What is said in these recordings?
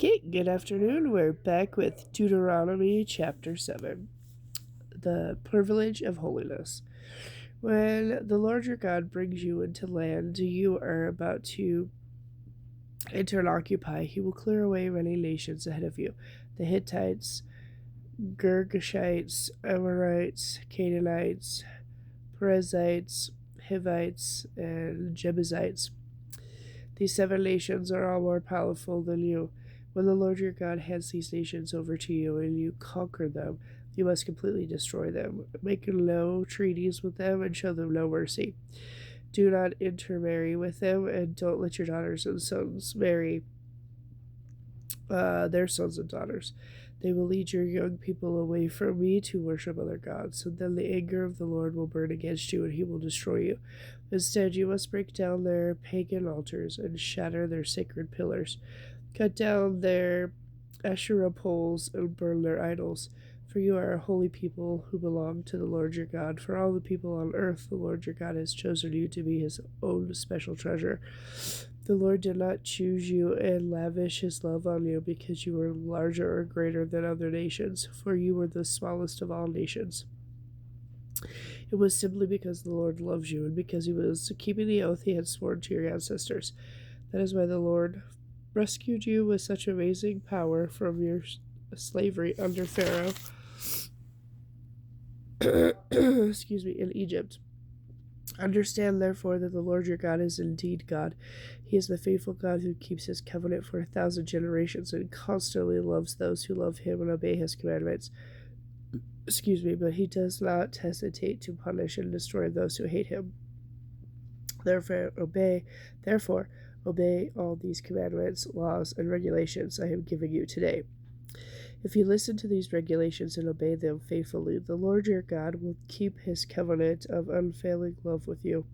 Okay, good afternoon. We're back with Deuteronomy chapter 7, the privilege of holiness. When the Lord your God brings you into land you are about to enter and occupy, he will clear away many nations ahead of you: the Hittites, Girgashites, Amorites, Canaanites, Perizzites, Hivites, and Jebusites. These 7 nations are all more powerful than you. When the Lord your God hands these nations over to you and you conquer them, you must completely destroy them. Make no treaties with them and show them no mercy. Do not intermarry with them, and don't let your daughters and sons marry their sons and daughters. They will lead your young people away from me to worship other gods. So then the anger of the Lord will burn against you, and he will destroy you. Instead, you must break down their pagan altars and shatter their sacred pillars. Cut down their Asherah poles and burn their idols. For you are a holy people who belong to the Lord your God. For all the people on earth, the Lord your God has chosen you to be his own special treasure. The Lord did not choose you and lavish his love on you because you were larger or greater than other nations, for you were the smallest of all nations. It was simply because the Lord loves you and because he was keeping the oath he had sworn to your ancestors. That is why the Lord rescued you with such amazing power from your slavery under Pharaoh in Egypt. Understand, therefore, that the Lord your God is indeed God. He is the faithful God who keeps his covenant for 1,000 generations and constantly loves those who love him and obey his commandments. But he does not hesitate to punish and destroy those who hate him. Therefore, obey all these commandments, laws, and regulations I am giving you today. If you listen to these regulations and obey them faithfully, the Lord your God will keep his covenant of unfailing love with you,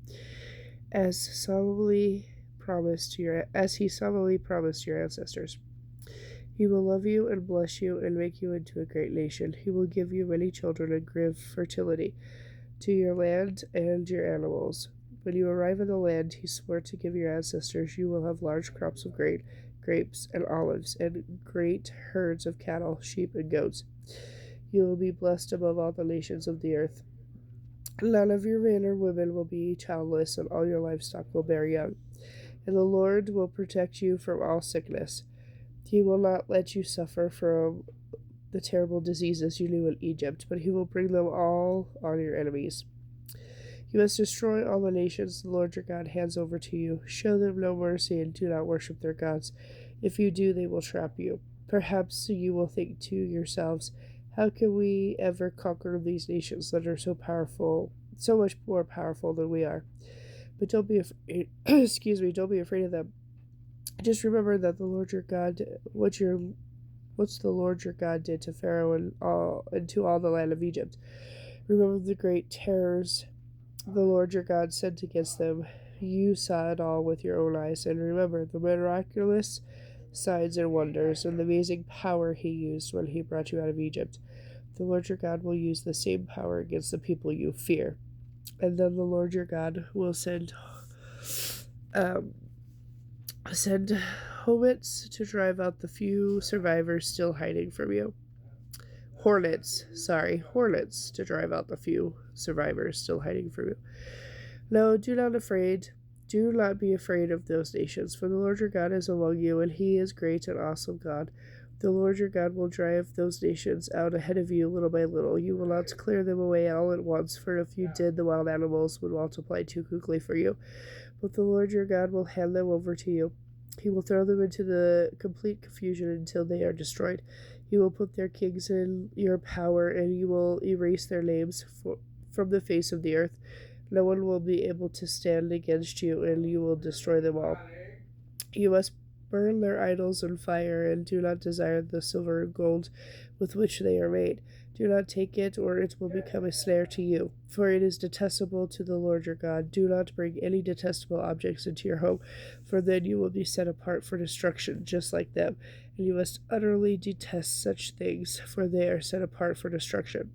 as he solemnly promised your ancestors. He will love you and bless you and make you into a great nation. He will give you many children and give fertility to your land and your animals. When you arrive in the land he swore to give your ancestors, you will have large crops of grain, grapes, and olives, and great herds of cattle, sheep, and goats. You will be blessed above all the nations of the earth. None of your men or women will be childless, and all your livestock will bear young. And the Lord will protect you from all sickness. He will not let you suffer from the terrible diseases you knew in Egypt, but he will bring them all on your enemies. You must destroy all the nations the Lord your God hands over to you. Show them no mercy and do not worship their gods. If you do, they will trap you. Perhaps you will think to yourselves, how can we ever conquer these nations that are so powerful, so much more powerful than we are? But don't be afraid. Don't be afraid of them. Just remember that the Lord your God, what's the Lord your God did to Pharaoh and to all the land of Egypt. Remember the great terrors the Lord your God sent against them. You saw it all with your own eyes, and remember the miraculous signs and wonders and the amazing power he used when he brought you out of Egypt. The Lord your God will use the same power against the people you fear. And then the Lord your God will send hornets to drive out the few survivors still hiding from you. Hornets to drive out the few survivors still hiding from you. No, do not be afraid of those nations, for the Lord your God is among you, and he is great and awesome God. The Lord your God will drive those nations out ahead of you little by little. You will not clear them away all at once, for if you did, the wild animals would multiply too quickly for you. But the Lord your God will hand them over to you. He will throw them into the complete confusion until they are destroyed. He will put their kings in your power, and you will erase their names from the face of the earth. No one will be able to stand against you, and you will destroy them all. You must burn their idols in fire, and do not desire the silver and gold with which they are made. Do not take it, or it will become a snare to you, for it is detestable to the Lord your God. Do not bring any detestable objects into your home, for then you will be set apart for destruction, just like them, and you must utterly detest such things, for they are set apart for destruction.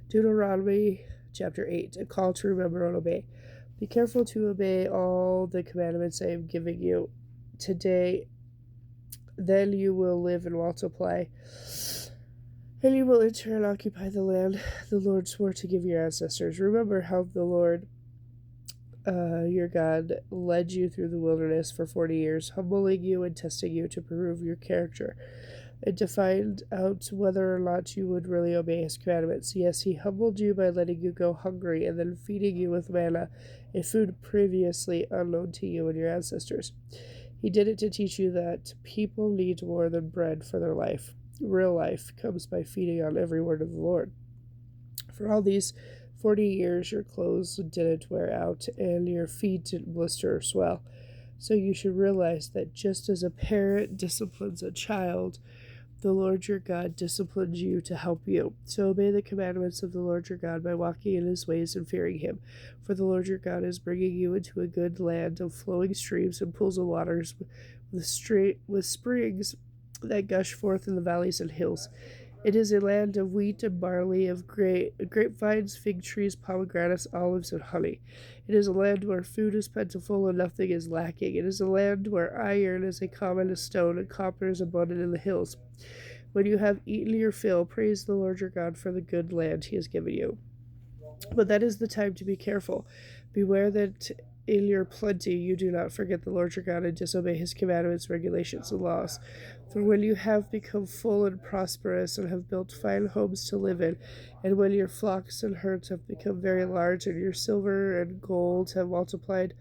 Deuteronomy chapter 8, a call to remember and obey. Be careful to obey all the commandments I am giving you today Then you will live and multiply, and you will enter and occupy the land the Lord swore to give your ancestors. Remember how the Lord your God led you through the wilderness for 40 years, humbling you and testing you to prove your character and to find out whether or not you would really obey his commandments. Yes, he humbled you by letting you go hungry and then feeding you with manna, a food previously unknown to you and your ancestors. He did it to teach you that people need more than bread for their life. Real life comes by feeding on every word of the Lord. For all these 40 years, your clothes didn't wear out and your feet didn't blister or swell. So you should realize that just as a parent disciplines a child, the Lord your God disciplines you to help you. So obey the commandments of the Lord your God by walking in his ways and fearing him. For the Lord your God is bringing you into a good land of flowing streams and pools of waters with springs that gush forth in the valleys and hills. It is a land of wheat and barley, of grapevines, fig trees, pomegranates, olives, and honey. It is a land where food is plentiful and nothing is lacking. It is a land where iron is a common as stone and copper is abundant in the hills. When you have eaten your fill, praise the Lord your God for the good land he has given you. But that is the time to be careful. Beware that in your plenty you do not forget the Lord your God and disobey his commandments, regulations, and laws. For when you have become full and prosperous and have built fine homes to live in, and when your flocks and herds have become very large and your silver and gold have multiplied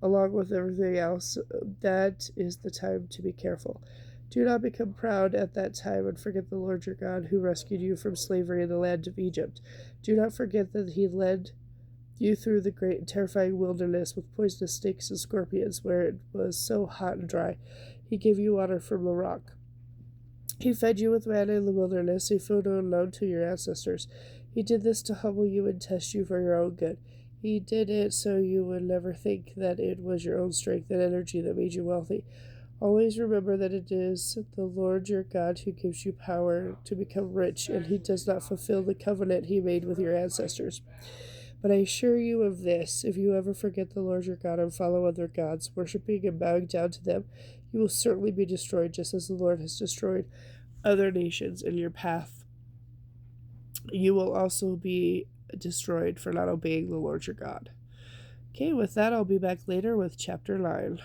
along with everything else, that is the time to be careful. Do not become proud at that time and forget the Lord your God who rescued you from slavery in the land of Egypt. Do not forget that he led you through the great and terrifying wilderness with poisonous snakes and scorpions where it was so hot and dry. He gave you water from the rock. He fed you with manna in the wilderness, a food unknown to your ancestors. He did this to humble you and test you for your own good. He did it so you would never think that it was your own strength and energy that made you wealthy. Always remember that it is the Lord your God who gives you power to become rich, and he does not fulfill the covenant he made with your ancestors. But I assure you of this, if you ever forget the Lord your God and follow other gods, worshipping and bowing down to them, you will certainly be destroyed, just as the Lord has destroyed other nations in your path. You will also be destroyed for not obeying the Lord your God. Okay, with that, I'll be back later with chapter 9.